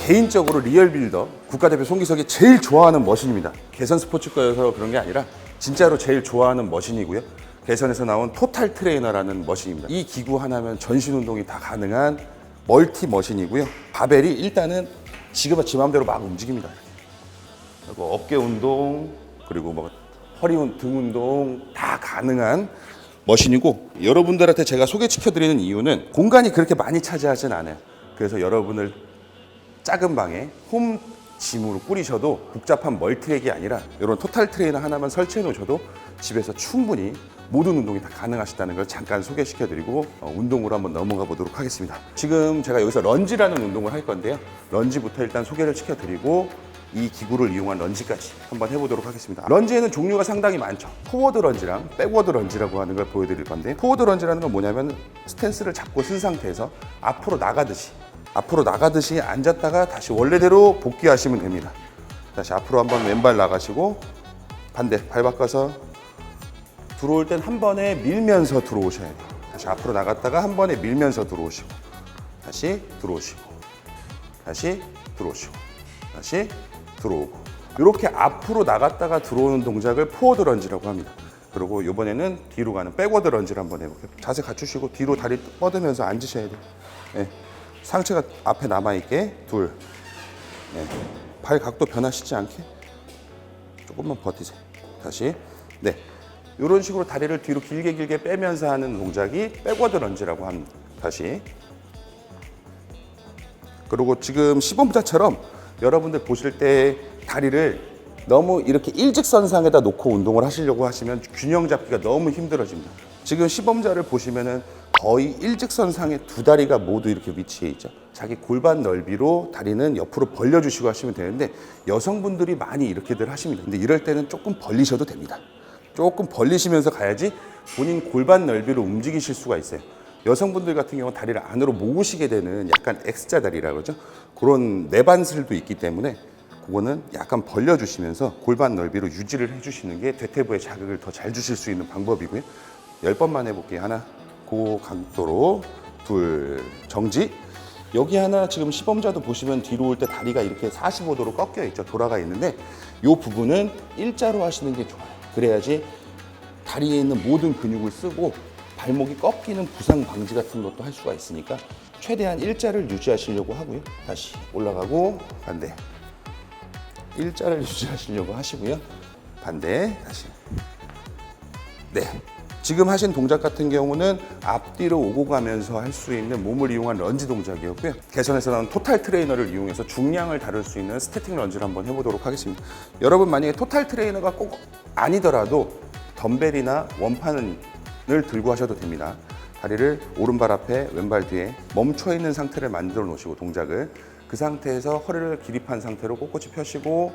개인적으로 리얼빌더 국가대표 송기석이 제일 좋아하는 머신입니다. 개선 스포츠과여서 그런 게 아니라 진짜로 제일 좋아하는 머신이고요. 개선에서 나온 토탈 트레이너라는 머신입니다. 이 기구 하나면 전신 운동이 다 가능한 멀티 머신이고요. 바벨이 일단은 지금 지 마음대로 막 움직입니다. 그리고 어깨 운동, 그리고 뭐 허리 등 운동 다 가능한 머신이고, 여러분들한테 제가 소개시켜드리는 이유는 공간이 그렇게 많이 차지하진 않아요. 그래서 여러분을 작은 방에 홈 짐으로 꾸리셔도 복잡한 멀티랙이 아니라 이런 토탈 트레이너 하나만 설치해 놓으셔도 집에서 충분히 모든 운동이 다 가능하시다는 걸 잠깐 소개시켜드리고 운동으로 한번 넘어가 보도록 하겠습니다. 지금 제가 여기서 런지라는 운동을 할 건데요. 런지부터 일단 소개를 시켜드리고 이 기구를 이용한 런지까지 한번 해보도록 하겠습니다. 런지에는 종류가 상당히 많죠. 포워드 런지랑 백워드 런지라고 하는 걸 보여드릴 건데, 포워드 런지라는 건 뭐냐면 스탠스를 잡고 쓴 상태에서 앞으로 나가듯이 앉았다가 다시 원래대로 복귀하시면 됩니다. 다시 앞으로 한번 왼발 나가시고 반대 발 바꿔서 들어올 땐 한 번에 밀면서 들어오셔야 돼요. 다시 앞으로 나갔다가 한 번에 밀면서 들어오시고 다시 들어오시고 다시 들어오시고 다시 들어오고, 이렇게 앞으로 나갔다가 들어오는 동작을 포워드 런지라고 합니다. 그리고 이번에는 뒤로 가는 백워드 런지를 한번 해볼게요. 자세 갖추시고 뒤로 다리 뻗으면서 앉으셔야 돼요. 네. 상체가 앞에 남아있게 둘. 네. 발 각도 변하시지 않게 조금만 버티세요. 다시. 네. 이런 식으로 다리를 뒤로 길게 빼면서 하는 동작이 백워드 런지라고 합니다. 다시. 그리고 지금 시범자처럼 여러분들 보실 때 다리를 너무 이렇게 일직선상에다 놓고 운동을 하시려고 하시면 균형 잡기가 너무 힘들어집니다. 지금 시범자를 보시면은 거의 일직선상에 두 다리가 모두 이렇게 위치해 있죠. 자기 골반 넓이로 다리는 옆으로 벌려주시고 하시면 되는데, 여성분들이 많이 이렇게들 하십니다. 근데 이럴 때는 조금 벌리셔도 됩니다. 조금 벌리시면서 가야지 본인 골반 넓이로 움직이실 수가 있어요. 여성분들 같은 경우는 다리를 안으로 모으시게 되는 약간 X자 다리라고 그러죠. 그런 내반슬도 있기 때문에 그거는 약간 벌려주시면서 골반 넓이로 유지를 해주시는 게 대퇴부의 자극을 더 잘 주실 수 있는 방법이고요. 10번만 해볼게요. 하나, 고 각도로 둘, 정지. 여기 하나 지금 시범자도 보시면 뒤로 올 때 다리가 이렇게 45도로 꺾여 있죠. 돌아가 있는데 이 부분은 일자로 하시는 게 좋아요. 그래야지 다리에 있는 모든 근육을 쓰고 발목이 꺾이는 부상 방지 같은 것도 할 수가 있으니까 최대한 일자를 유지하시려고 하고요. 다시 올라가고 반대. 일자를 유지하시려고 하시고요. 반대. 다시. 네. 지금 하신 동작 같은 경우는 앞뒤로 오고 가면서 할 수 있는 몸을 이용한 런지 동작이었고요. 개선에서 나온 토탈 트레이너를 이용해서 중량을 다룰 수 있는 스태틱 런지를 한번 해보도록 하겠습니다. 여러분 만약에 토탈 트레이너가 꼭 아니더라도 덤벨이나 원판을 들고 하셔도 됩니다. 다리를 오른발 앞에 왼발 뒤에 멈춰 있는 상태를 만들어 놓으시고 동작을 그 상태에서 허리를 기립한 상태로 꼿꼿이 펴시고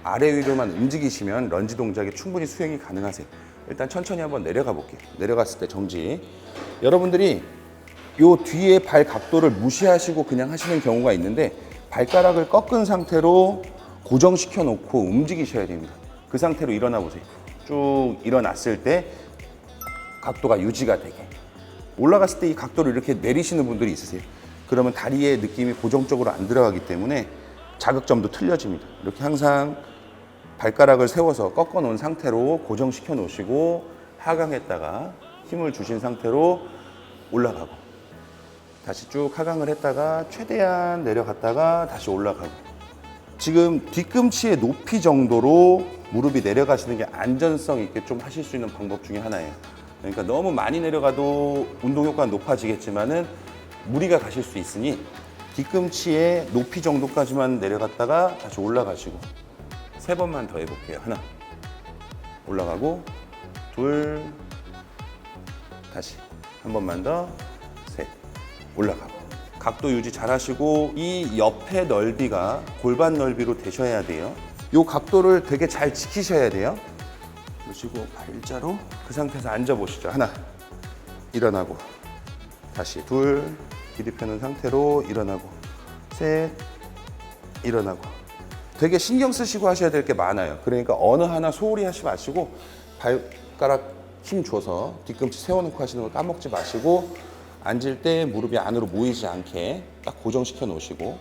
아래 위로만 움직이시면 런지 동작이 충분히 수행이 가능하세요. 일단 천천히 한번 내려가 볼게요. 내려갔을 때 정지. 여러분들이 요 뒤에 발 각도를 무시하시고 그냥 하시는 경우가 있는데 발가락을 꺾은 상태로 고정시켜 놓고 움직이셔야 됩니다. 그 상태로 일어나 보세요. 쭉 일어났을 때 각도가 유지가 되게. 올라갔을 때 이 각도를 이렇게 내리시는 분들이 있으세요. 그러면 다리의 느낌이 고정적으로 안 들어가기 때문에 자극점도 틀려집니다. 이렇게 항상 발가락을 세워서 꺾어 놓은 상태로 고정시켜 놓으시고 하강했다가 힘을 주신 상태로 올라가고 다시 쭉 하강을 했다가 최대한 내려갔다가 다시 올라가고, 지금 뒤꿈치의 높이 정도로 무릎이 내려가시는 게 안전성 있게 좀 하실 수 있는 방법 중에 하나예요. 그러니까 너무 많이 내려가도 운동 효과는 높아지겠지만은 무리가 가실 수 있으니 뒤꿈치의 높이 정도까지만 내려갔다가 다시 올라가시고 3번만 더 해볼게요. 하나, 올라가고 둘, 다시 한 번만 더, 셋, 올라가고. 각도 유지 잘 하시고 이 옆의 넓이가 골반 넓이로 되셔야 돼요. 이 각도를 되게 잘 지키셔야 돼요. 그러시고 발 일자로 그 상태에서 앉아보시죠. 하나, 일어나고 다시 둘, 기립하는 상태로 일어나고 셋, 일어나고. 되게 신경 쓰시고 하셔야 될 게 많아요. 그러니까 어느 하나 소홀히 하지 마시고 발가락 힘 줘서 뒤꿈치 세워놓고 하시는 걸 까먹지 마시고 앉을 때 무릎이 안으로 모이지 않게 딱 고정시켜 놓으시고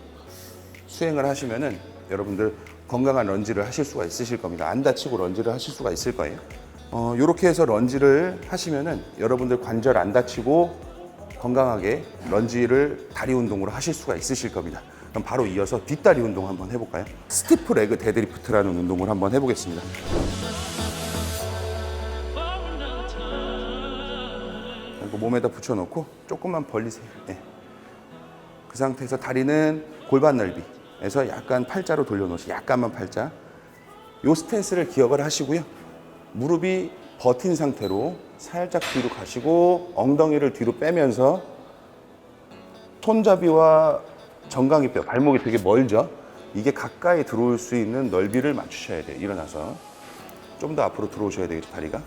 수행을 하시면은 여러분들 건강한 런지를 하실 수가 있으실 겁니다. 안 다치고 런지를 하실 수가 있을 거예요. 이렇게 해서 런지를 하시면은 여러분들 관절 안 다치고 건강하게 런지를 다리 운동으로 하실 수가 있으실 겁니다. 그럼 바로 이어서 뒷다리 운동 한번 해볼까요? 스티프 레그 데드리프트라는 운동을 한번 해보겠습니다. 몸에다 붙여놓고 조금만 벌리세요. 네. 그 상태에서 다리는 골반 넓이에서 약간 팔자로 돌려놓으시고 약간만 팔자. 이 스탠스를 기억을 하시고요. 무릎이 버틴 상태로 살짝 뒤로 가시고 엉덩이를 뒤로 빼면서 손잡이와 정강이뼈, 발목이 되게 멀죠? 이게 가까이 들어올 수 있는 넓이를 맞추셔야 돼요. 일어나서 좀 더 앞으로 들어오셔야 되겠죠, 다리가.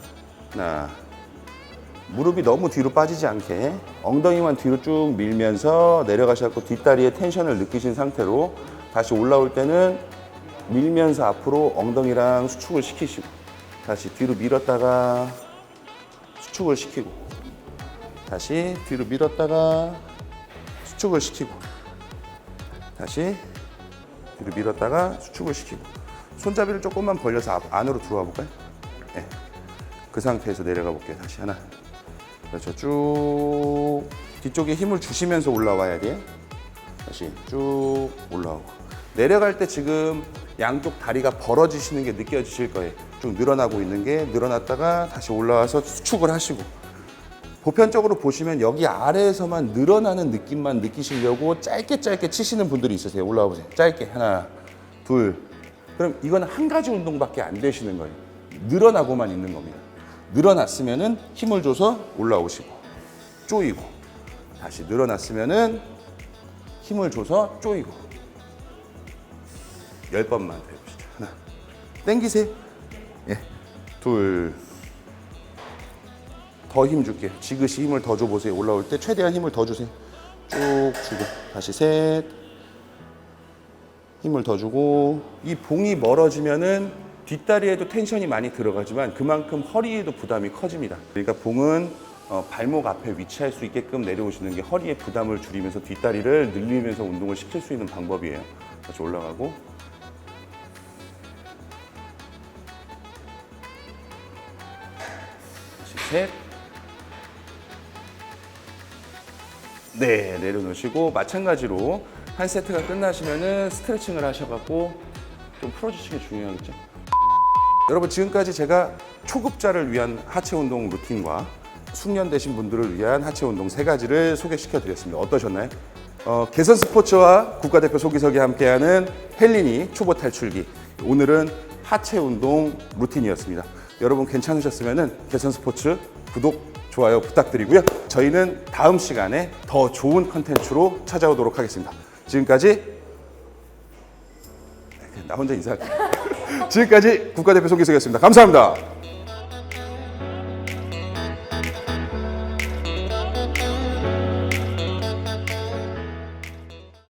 하나, 무릎이 너무 뒤로 빠지지 않게 엉덩이만 뒤로 쭉 밀면서 내려가셔서 뒷다리에 텐션을 느끼신 상태로 다시 올라올 때는 밀면서 앞으로 엉덩이랑 수축을 시키시고 다시 뒤로 밀었다가 수축을 시키고 다시 뒤로 밀었다가 수축을 시키고 다시 뒤로 밀었다가 수축을 시키고 손잡이를 조금만 벌려서 안으로 들어와 볼까요? 네. 그 상태에서 내려가 볼게요. 다시 하나. 그렇죠. 쭉 뒤쪽에 힘을 주시면서 올라와야 돼요. 다시 쭉 올라오고 내려갈 때 지금 양쪽 다리가 벌어지시는 게 느껴지실 거예요. 쭉 늘어나고 있는 게 늘어났다가 다시 올라와서 수축을 하시고 보편적으로 보시면 여기 아래에서만 늘어나는 느낌만 느끼시려고 짧게 치시는 분들이 있으세요. 올라와 보세요. 짧게 하나, 둘. 그럼 이건 한 가지 운동밖에 안 되시는 거예요. 늘어나고만 있는 겁니다. 늘어났으면은 힘을 줘서 올라오시고 조이고 다시 늘어났으면은 힘을 줘서 조이고 10번만 더 해보시죠. 하나, 당기세요. 예, 둘, 더 힘 줄게요. 지그시 힘을 더 줘보세요. 올라올 때 최대한 힘을 더 주세요. 쭉 주고 다시 셋, 힘을 더 주고 이 봉이 멀어지면은 뒷다리에도 텐션이 많이 들어가지만 그만큼 허리에도 부담이 커집니다. 그러니까 봉은 발목 앞에 위치할 수 있게끔 내려오시는 게 허리에 부담을 줄이면서 뒷다리를 늘리면서 운동을 시킬 수 있는 방법이에요. 다시 올라가고 다시 셋. 네, 내려놓으시고 마찬가지로 한 세트가 끝나시면은 스트레칭을 하셔갖고 좀 풀어주시는 게 중요하겠죠. 여러분 지금까지 제가 초급자를 위한 하체 운동 루틴과 숙련되신 분들을 위한 하체 운동 3가지를 소개시켜 드렸습니다. 어떠셨나요? 개선 스포츠와 국가대표 소기석이 함께하는 헬린이 초보 탈출기. 오늘은 하체 운동 루틴이었습니다. 여러분 괜찮으셨으면 개선 스포츠 구독, 좋아요 부탁드리고요. 저희는 다음 시간에 더 좋은 컨텐츠로 찾아오도록 하겠습니다. 지금까지 나 혼자 인사할게요. 지금까지 국가대표 소기석이었습니다. 감사합니다.